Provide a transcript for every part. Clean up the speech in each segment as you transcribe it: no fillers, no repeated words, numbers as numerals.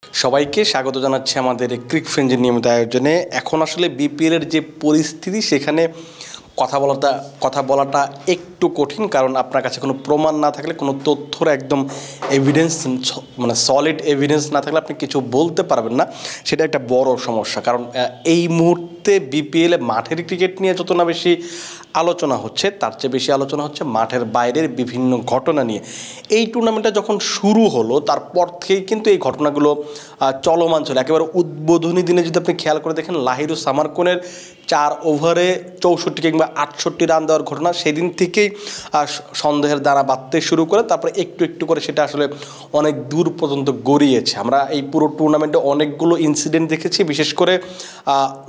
সবাইকে স্বাগত জানাচ্ছি আমাদের ক্রিক ফ্রেঞ্জের নিয়মিত আয়োজনে। এখন আসলে বিপিএলের যে পরিস্থিতি সেখানে কথা বলাটা একটু কঠিন, কারণ আপনার কাছে কোনো প্রমাণ না থাকলে, কোনো তথ্যর একদম এভিডেন্স মানে সলিড এভিডেন্স না থাকলে আপনি কিছু বলতে পারবেন না। সেটা একটা বড় সমস্যা, কারণ এই মুহূর্তে বিপিএলে মাঠের ক্রিকেট নিয়ে যত না বেশি আলোচনা হচ্ছে, তার চেয়ে বেশি আলোচনা হচ্ছে মাঠের বাইরের বিভিন্ন ঘটনা নিয়ে। এই টুর্নামেন্টটা যখন শুরু হলো তারপর থেকেই কিন্তু এই ঘটনাগুলো চলমান ছিল। একেবারে উদ্বোধনী দিনে যদি আপনি খেয়াল করে দেখেন, লাহিরু সামারকনের 4 ওভারে 64 কিংবা 68 রান দেওয়ার ঘটনা সেদিন থেকেই সন্দেহের দানা বাঁধতে শুরু করে, তারপরে একটু একটু করে সেটা আসলে অনেক দূর পর্যন্ত গড়িয়েছে। আমরা এই পুরো টুর্নামেন্টে অনেকগুলো ইনসিডেন্ট দেখেছি, বিশেষ করে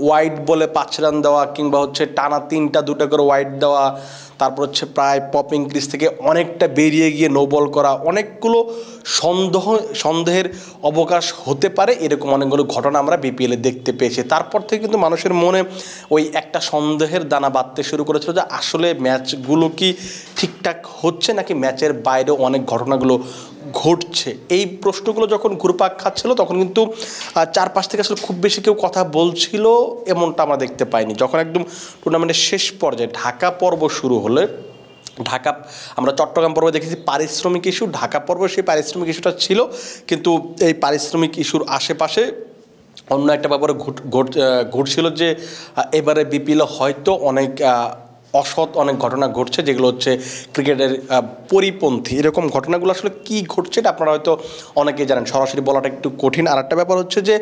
ওয়াইড বলে 5 রান দেওয়া, কিংবা হচ্ছে টানা 2টা করে ওয়াইড দেওয়া, তারপর হচ্ছে প্রায় পপিং ক্রিজ থেকে অনেকটা বেরিয়ে গিয়ে নো বল করা, অনেকগুলো সন্দেহের অবকাশ হতে পারে এরকম অনেকগুলো ঘটনা আমরা বিপিএলে দেখতে পেয়েছি। তারপর থেকে কিন্তু মানুষের মনে ওই একটা সন্দেহের দানা বাঁধতে শুরু করেছিল যে আসলে ম্যাচগুলো কি ঠিকঠাক হচ্ছে নাকি ম্যাচের বাইরেও অনেক ঘটনাগুলো ঘটছে। এই প্রশ্নগুলো যখন ঘুরপাক খাচ্ছিল তখন কিন্তু চারপাশ থেকে আসলে খুব বেশি কেউ কথা বলছিল এমনটা আমরা দেখতে পাইনি। যখন একদম টুর্নামেন্টের শেষ পর্যায়ে ঢাকা পর্ব শুরু হলে, আমরা চট্টগ্রাম পর্বে দেখেছি পারিশ্রমিক ইস্যু, ঢাকা পর্ব সেই পারিশ্রমিক ইস্যুটা ছিল, কিন্তু এই পারিশ্রমিক ইস্যুর আশেপাশে অন্য একটা ব্যাপারে ঘটছিল যে এবারে বিপিএল হয়তো অনেক অসৎ অনেক ঘটনা ঘটছে, যেগুলো হচ্ছে ক্রিকেটের পরিপন্থী। এরকম ঘটনাগুলো আসলে কী ঘটছে এটা আপনারা হয়তো অনেকেই জানেন, সরাসরি বলাটা একটু কঠিন। আর একটা ব্যাপার হচ্ছে যে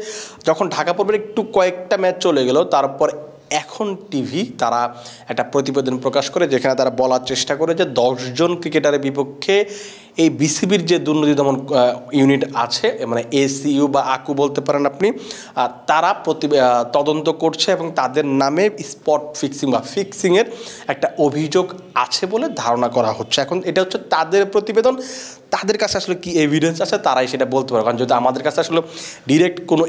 যখন ঢাকা পর্বের একটু কয়েকটা ম্যাচ চলে গেল, তারপর এখন টিভি তারা একটা প্রতিবেদন প্রকাশ করে, যেখানে তারা বলার চেষ্টা করে যে 10 জন ক্রিকেটারের বিপক্ষে এই বিসিবির যে দুর্নীতি দমন ইউনিট আছে, মানে এসিইউ বা আকু বলতে পারেন আপনি, তারা তদন্ত করছে এবং তাদের নামে স্পট ফিক্সিং বা ফিক্সিংয়ের একটা অভিযোগ আছে বলে ধারণা করা হচ্ছে। এখন এটা হচ্ছে তাদের প্রতিবেদন, তাদের কাছে আসলে কি এভিডেন্স আছে তারাই সেটা বলতে পারবে, কারণ যদি আমাদের কাছে আসলে ডিরেক্ট কোনো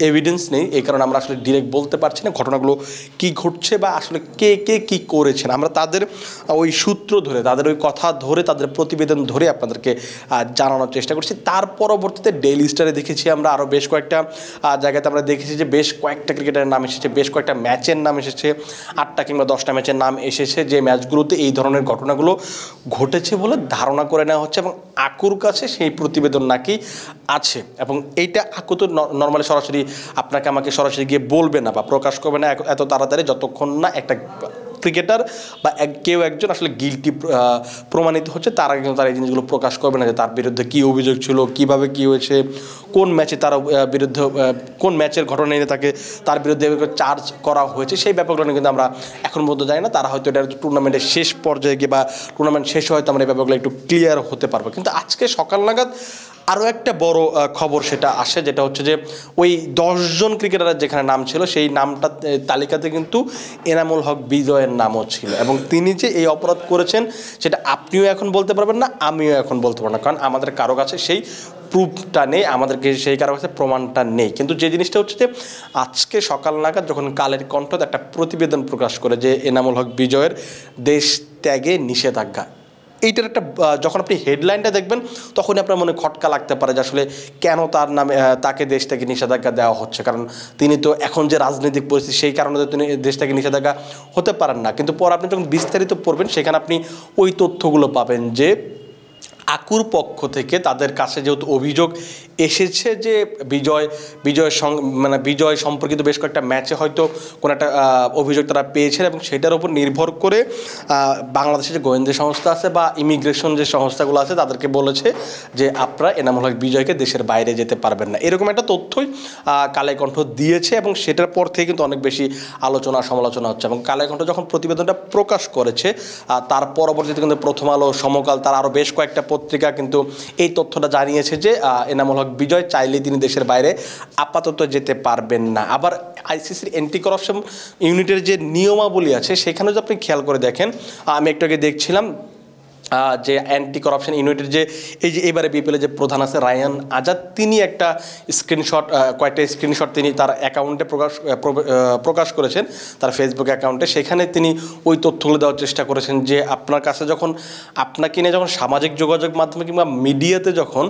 এভিডেন্স নেই, এই কারণে আমরা আসলে ডিরেক্ট বলতে পারছি না ঘটনাগুলো কি ঘটছে বা আসলে কে কে কী করেছেন। আমরা তাদের ওই সূত্র ধরে, তাদের ওই কথা ধরে, তাদের প্রতিবেদন ধরে আপনাদেরকে জানানোর চেষ্টা করছি। তার পরবর্তীতে ডেইলি স্টারে দেখেছি আমরা, আরও বেশ কয়েকটা জায়গাতে আমরা দেখেছি যে বেশ কয়েকটা ক্রিকেটারের নাম এসেছে, বেশ কয়েকটা ম্যাচের নাম এসেছে, 8টা কিংবা 10টা ম্যাচের নাম এসেছে যে ম্যাচগুলোতে এই ধরনের ঘটনাগুলো ঘটেছে বলে ধারণা করে নেওয়া হচ্ছে, এবং আকুর কাছে সেই প্রতিবেদন নাকি আছে। এবং এইটা আকু তো নর্মালি সরাসরি আপনাকে আমাকে সরাসরি গিয়ে বলবে না বা প্রকাশ করবে না এত তাড়াতাড়ি, যতক্ষণ না একটা ক্রিকেটার বা কেউ একজন আসলে গিলটি প্রমাণিত হচ্ছে, তারা কিন্তু তারা এই জিনিসগুলো প্রকাশ করবে না যে তার বিরুদ্ধে কী অভিযোগ ছিল, কিভাবে কী হয়েছে, কোন ম্যাচে তার বিরুদ্ধে, কোন ম্যাচের ঘটনা নিয়ে তার বিরুদ্ধে চার্জ করা হয়েছে। সেই ব্যাপারগুলো কিন্তু আমরা এখন পর্যন্ত জানি না। তারা হয়তো এটা টুর্নামেন্টের শেষ পর্যায়ে গিয়ে বা টুর্নামেন্ট শেষ হয়তো আমরা এই ব্যাপারগুলো একটু ক্লিয়ার হতে পারবো। কিন্তু আজকে সকাল নাগাদ আরও একটা বড় খবর সেটা আসে, যেটা হচ্ছে যে ওই 10 জন ক্রিকেটারের যেখানে নাম ছিল সেই নামটা তালিকাতে কিন্তু এনামুল হক বিজয়ের নামও ছিল, এবং তিনি যে এই অপরাধ করেছেন সেটা আপনিও এখন বলতে পারবেন না, আমিও এখন বলতে পারবো না, কারণ আমাদের কারো কাছে সেই প্রুফটা নেই, আমাদেরকে সেই কারো কাছে প্রমাণটা নেই। কিন্তু যে জিনিসটা হচ্ছে যে আজকে সকাল নাগাদ যখন কালের কণ্ঠ একটা প্রতিবেদন প্রকাশ করে যে এনামুল হক বিজয়ের দেশ ত্যাগে নিষেধাজ্ঞা, এইটার একটা যখন আপনি হেডলাইনটা দেখবেন তখনই আপনার মনে খটকা লাগতে পারে যে আসলে কেন তার নামে তাকে দেশ থেকে নিষেধাজ্ঞা দেওয়া হচ্ছে, কারণ তিনি তো এখন যে রাজনৈতিক পরিস্থিতি সেই কারণে তো তিনি দেশ থেকে নিষেধাজ্ঞা হতে পারেন না। কিন্তু পরে আপনি যখন বিস্তারিত পড়বেন সেখানে আপনি ওই তথ্যগুলো পাবেন যে আকুর পক্ষ থেকে তাদের কাছে যেহেতু অভিযোগ এসেছে যে বিজয় সম্পর্কিত বেশ কয়েকটা ম্যাচে হয়তো কোনো একটা অভিযোগ তারা পেয়েছেন, এবং সেটার উপর নির্ভর করে বাংলাদেশের যে গোয়েন্দা সংস্থা আছে বা ইমিগ্রেশন যে সংস্থাগুলো আছে তাদেরকে বলেছে যে আপনারা এনামুল হক বিজয়কে দেশের বাইরে যেতে পারবেন না, এরকম একটা তথ্যই কালের কণ্ঠ দিয়েছে। এবং সেটার পর থেকে কিন্তু অনেক বেশি আলোচনা সমালোচনা হচ্ছে, এবং কালের কণ্ঠ যখন প্রতিবেদনটা প্রকাশ করেছে তার পরবর্তীতে কিন্তু প্রথম আলো, সমকাল, তার আরও বেশ কয়েকটা পত্রিকা কিন্তু এই তথ্যটা জানিয়েছে যে এনামুল হক বিজয় চাইলে তিনি দেশের বাইরে আপাতত যেতে পারবেন না। আবার আইসিসির অ্যান্টি করাপশন ইউনিটের যে নিয়মাবলী আছে সেখানে যদি আপনি খেয়াল করে দেখেন, আমি একটু আগে দেখছিলাম যে অ্যান্টি কারাপশন ইউনিটের যে এই যে এবারে বিপিএলের যে প্রধান আছে রায়ান আজাদ, তিনি একটা কয়েকটা স্ক্রিনশট তিনি তার অ্যাকাউন্টে প্রকাশ করেছেন, তার ফেসবুক অ্যাকাউন্টে। সেখানে তিনি ওই তথ্যগুলো দেওয়ার চেষ্টা করেছেন যে আপনার কাছে যখন আপনাকে নিয়ে যখন সামাজিক যোগাযোগ মাধ্যমে কিংবা মিডিয়াতে যখন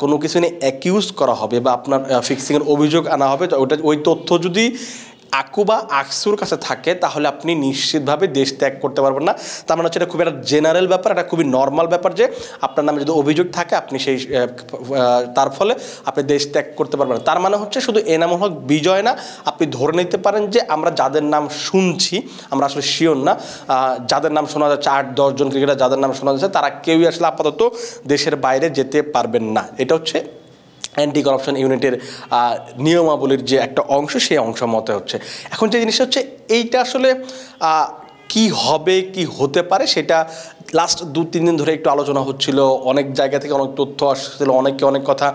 কোনো কিছু নিয়ে অ্যাকিউজ করা হবে বা আপনার ফিক্সিংয়ের অভিযোগ আনা হবে, ওই তথ্য যদি আকু বা আকসুর কাছে থাকে তাহলে আপনি নিশ্চিতভাবে দেশ ত্যাগ করতে পারবেন না। তার মানে হচ্ছে এটা খুবই একটা জেনারেল ব্যাপার, এটা খুবই নর্মাল ব্যাপার যে আপনার নামে যদি অভিযোগ থাকে আপনি সেই তার ফলে আপনি দেশ ত্যাগ করতে পারবেন না। তার মানে হচ্ছে শুধু এনামুল হক বিজয় না, আপনি ধরে নিতে পারেন যে আমরা যাদের নাম শুনছি, আমরা আসলে শিওর না, যাদের নাম শোনা যাচ্ছে 8-10 জন ক্রিকেটার যাদের নাম শোনা যাচ্ছে তারা কেউই আসলে আপাতত দেশের বাইরে যেতে পারবেন না। এটা হচ্ছে অ্যান্টি কারাপশন ইউনিটের নিয়মাবলীর যে একটা অংশ, সেই অংশ মতে হচ্ছে। এখন যে জিনিসটা হচ্ছে এইটা আসলে কি হবে কি হতে পারে সেটা লাস্ট 2-3 দিন ধরে একটু আলোচনা হচ্ছিল, অনেক জায়গা থেকে অনেক তথ্য আসছিল, অনেকে অনেক কথা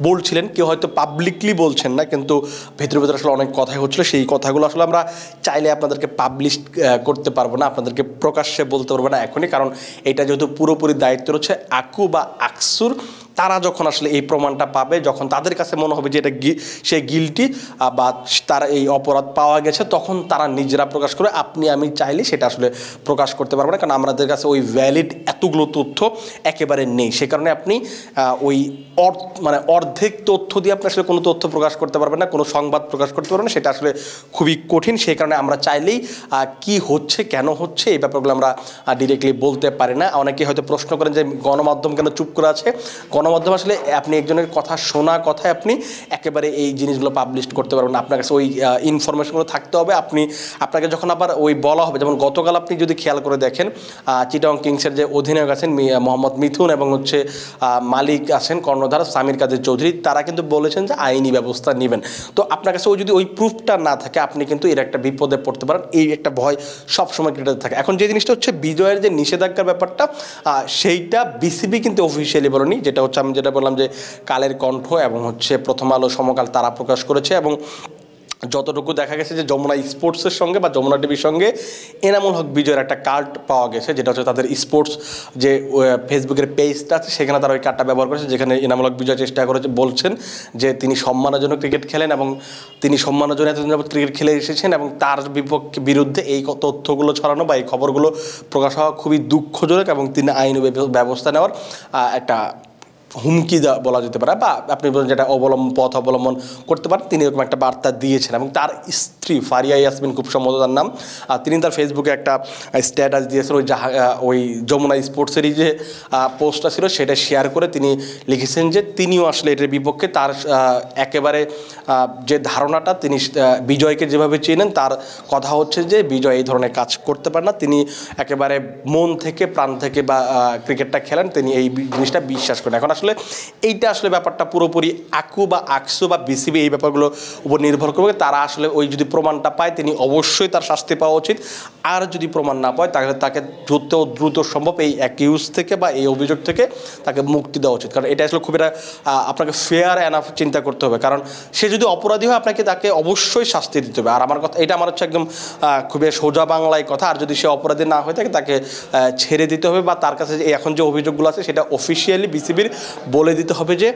বলছিলেন, কেউ হয়তো পাবলিকলি বলছেন না কিন্তু ভেতরে ভেতরে আসলে অনেক কথাই হচ্ছিল। সেই কথাগুলো আসলে আমরা চাইলে আপনাদেরকে পাবলিশ করতে পারবো না, আপনাদেরকে প্রকাশ্যে বলতে পারবো না এখনই, কারণ এটা যেহেতু পুরোপুরি দায়িত্ব রয়েছে আকু বা আকসুর। তারা যখন আসলে এই প্রমাণটা পাবে, যখন তাদের কাছে মনে হবে যে এটা সে গিলটি বা তার এই অপরাধ পাওয়া গেছে, তখন তারা নিজেরা প্রকাশ করে। আপনি আমি চাইলে সেটা আসলে প্রকাশ করতে পারবো না, কারণ আমাদের কাছে ওই ভ্যালিড এতগুলো তথ্য একেবারে নেই। সে কারণে আপনি ওই অর্ধেক তথ্য দিয়ে আপনি আসলে কোনো তথ্য প্রকাশ করতে পারবেন না, কোনো সংবাদ প্রকাশ করতে পারবেন না, সেটা আসলে খুবই কঠিন। সেই কারণে আমরা চাইলেই কি হচ্ছে কেন হচ্ছে এই ব্যাপারগুলো আমরা ডিরেক্টলি বলতে পারি না। অনেকেই হয়তো প্রশ্ন করেন যে গণমাধ্যম কেন চুপ করে আছে। গণমাধ্যম আসলে আপনি একজনের কথা শোনা কথায় আপনি একেবারে এই জিনিসগুলো পাবলিশ করতে পারবেন না, আপনার কাছে ওই ইনফরমেশনগুলো থাকতে হবে। আপনাকে যখন আবার ওই বলা হবে, যেমন গতকাল আপনি যদি খেয়াল করে দেখেন চিটাগং কিংসের যে অধিনায়ক আছেন মোহাম্মদ মিথুন এবং হচ্ছে মালিক আছেন কর্ণধার সামির কাদের চৌধুরী, তারা কিন্তু বলেছেন যে আইনি ব্যবস্থা নেবেন। তো আপনার কাছে যদি ওই প্রুফটা না থাকে আপনি কিন্তু এর একটা বিপদে পড়তে পারেন, এই একটা ভয় সবসময় ক্রিকেটার থাকে। এখন যে জিনিসটা হচ্ছে বিজয়ের যে নিষেধাজ্ঞার ব্যাপারটা, সেইটা বিসিবি কিন্তু অফিসিয়ালি বলেনি, যেটা হচ্ছে আমি যেটা বললাম যে কালের কণ্ঠ এবং হচ্ছে প্রথম আলো সমকাল তারা প্রকাশ করেছে। এবং যতটুকু দেখা গেছে যে যমুনা স্পোর্টসের সঙ্গে বা যমুনা টিভির সঙ্গে এনামুল হক বিজয়ের একটা কার্ড পাওয়া গেছে, যেটা হচ্ছে তাদের স্পোর্টস যে ফেসবুকের পেজটা আছে সেখানে তারা ওই কার্ডটা ব্যবহার করেছে, যেখানে এনামুল হক বিজয় চেষ্টা করেছে, বলছেন যে তিনি সম্মানের জন্য ক্রিকেট খেলেন এবং তিনি সম্মানের জন্য এতদিন যাবত ক্রিকেট খেলে এসেছেন এবং তার বিরুদ্ধে এই তথ্যগুলো ছড়ানো বা এই খবরগুলো প্রকাশ হওয়া খুবই দুঃখজনক এবং তিনি আইনি ব্যবস্থা নেওয়ার একটা হুমকি বলা যেতে পারে, বা আপনি বলেন যেটা পথ অবলম্বন করতে পারেন, তিনি এরকম একটা বার্তা দিয়েছেন। এবং তার স্ত্রী ফারিয়া ইয়াসমিন, খুব সম্ভবত তার নাম, তিনি তার ফেসবুকে একটা স্ট্যাটাস দিয়েছেন ওই যমুনা স্পোর্টসেরই যে পোস্টটা ছিল সেটা শেয়ার করে তিনি লিখেছেন যে তিনিও আসলে এটার বিপক্ষে। তার একেবারে যে ধারণাটা, তিনি বিজয়কে যেভাবে চেনেন তার কথা হচ্ছে যে বিজয় এই ধরনের কাজ করতে পারে না, তিনি একেবারে মন থেকে প্রাণ থেকে বা ক্রিকেটটা খেলেন, তিনি এই জিনিসটা বিশ্বাস করেন। এখন আসলে এইটা আসলে ব্যাপারটা পুরোপুরি আকু বা আকসু বা বিসিবি এই ব্যাপারগুলো উপর নির্ভর করবে। তারা আসলে ওই যদি প্রমাণটা পায় তিনি অবশ্যই তার শাস্তি পাওয়া উচিত, আর যদি প্রমাণ না পায় তাহলে তাকে দ্রুত সম্ভব এই অ্যাকিউজ থেকে বা এই অভিযোগ থেকে তাকে মুক্তি দেওয়া উচিত। কারণ এটা আসলে খুব একটা আপনাকে ফেয়ার এনাফ চিন্তা করতে হবে, কারণ সে যদি অপরাধী হয় তাকে অবশ্যই শাস্তি দিতে হবে। আর আমার কথা এটা আমার হচ্ছে একদম খুবই সোজা বাংলায় কথা, আর যদি সে অপরাধী না হয়ে থাকে তাকে ছেড়ে দিতে হবে, বা তার কাছে এখন যে অভিযোগগুলো আছে সেটা অফিসিয়ালি বিসিবির বলে দিতে হবে যে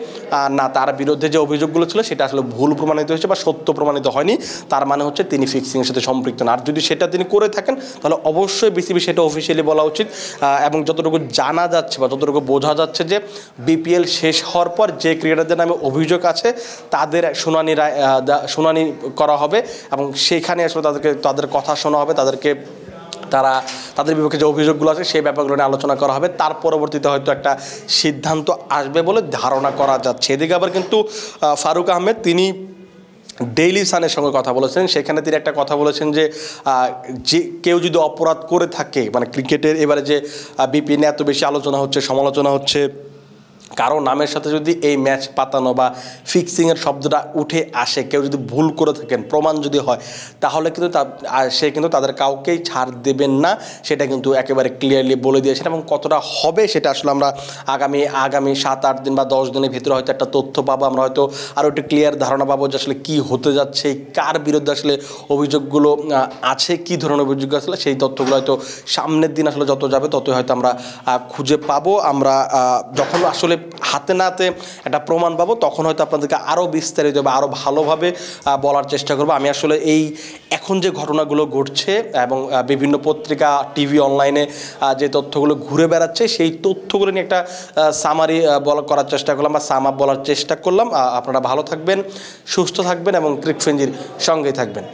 না, তার বিরুদ্ধে যে অভিযোগগুলো ছিল সেটা আসলে ভুল প্রমাণিত হয়েছে বা সত্য প্রমাণিত হয়নি, তার মানে হচ্ছে তিনি ফিক্সিংয়ের সাথে সম্পৃক্ত না। আর যদি সেটা তিনি করে থাকেন তাহলে অবশ্যই বিসিবি সেটা অফিসিয়ালি বলা উচিত। এবং যতটুকু জানা যাচ্ছে বা যতটুকু বোঝা যাচ্ছে যে বিপিএল শেষ হওয়ার পর যে ক্রিকেটারদের নামে অভিযোগ আছে তাদের শুনানি করা হবে এবং সেখানে আসলে তাদের কথা শোনা হবে, তাদের বিপক্ষে যে অভিযোগগুলো আছে সেই ব্যাপারগুলো নিয়ে আলোচনা করা হবে। তার পরবর্তীতে হয়তো একটা সিদ্ধান্ত আসবে বলে ধারণা করা যাচ্ছে। এদিকে আবার কিন্তু ফারুক আহমেদ তিনি ডেইলি সানের সঙ্গে কথা বলেছেন, সেখানে তিনি একটা কথা বলেছেন যে কেউ যদি অপরাধ করে থাকে, মানে ক্রিকেটের এবারে যে বিপিএল এত বেশি আলোচনা হচ্ছে, সমালোচনা হচ্ছে, কারো নামের সাথে যদি এই ম্যাচ পাতানো বা ফিক্সিংয়ের শব্দটা উঠে আসে, কেউ যদি ভুল করে থাকেন, প্রমাণ যদি হয়, তাহলে কিন্তু সে কিন্তু তাদের কাউকেই ছাড় দেবেন না, সেটা কিন্তু একেবারে ক্লিয়ারলি বলে দিয়েছেন। এবং কতটা হবে সেটা আসলে আমরা আগামী 7-8 দিন বা 10 দিনের ভিতরে হয়তো একটা তথ্য পাবো, আমরা হয়তো আরও একটু ক্লিয়ার ধারণা পাবো যে আসলে কী হতে যাচ্ছে, কার বিরুদ্ধে আসলে অভিযোগগুলো আছে, কী ধরনের অভিযোগ আসলে সেই তথ্যগুলো হয়তো সামনের দিন আসলে যত যাবে ততই হয়তো আমরা খুঁজে পাবো। আমরা যখন আসলে হাতে নাতে একটা প্রমাণ পাবো তখন হয়তো আপনাদেরকে আরও বিস্তারিত বা আরও ভালোভাবে বলার চেষ্টা করবো। আমি আসলে এখন যে ঘটনাগুলো ঘটছে এবং বিভিন্ন পত্রিকা, টিভি, অনলাইনে যে তথ্যগুলো ঘুরে বেড়াচ্ছে, সেই তথ্যগুলো নিয়ে একটা সামারি করার চেষ্টা করলাম বা সাম আপ বলার চেষ্টা করলাম। আপনারা ভালো থাকবেন, সুস্থ থাকবেন এবং ক্রিক ফ্রেঞ্জির সঙ্গেই থাকবেন।